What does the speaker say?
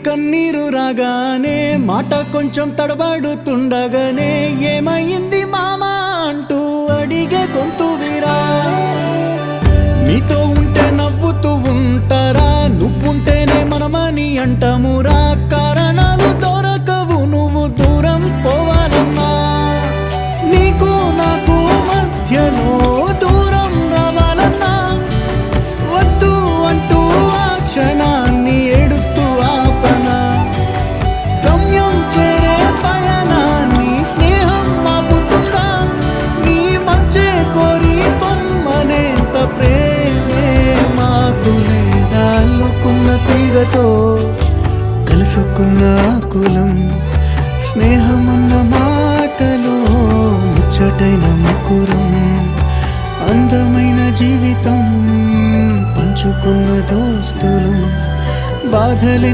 కన్నీరు రాగానే మాట కొంచెం తడబడుతుండగానే ఏమైంది మామా అంటూ అడిగే గొంతు వీరా. నీతో ఉంటే నవ్వుతూ ఉంటారా, నువ్వుంటేనే మనమని అంటామురా. కారణాలు దొరకవు నువ్వు దూరం పోవాలన్నా, నీకు నాకు మధ్యలో దూరం రావాలన్నా. వద్దు అంటూ ఆ క్షణాన్ని ఏడుస్తూ ఆపనా. గమ్యం చేరే పయనాన్ని స్నేహం ఆపుతుందా. నీ మంచే కోరి పొమ్మనేంత ప్రేమే మాకు లేదా. అల్లుకున్న తీగతో కలుసుకున్న కులం, స్నేహమన్న మాటలో ముచ్చటైన ముకురం. అందమైన జీవితం పంచుకున్న దోస్తులం, బాధలే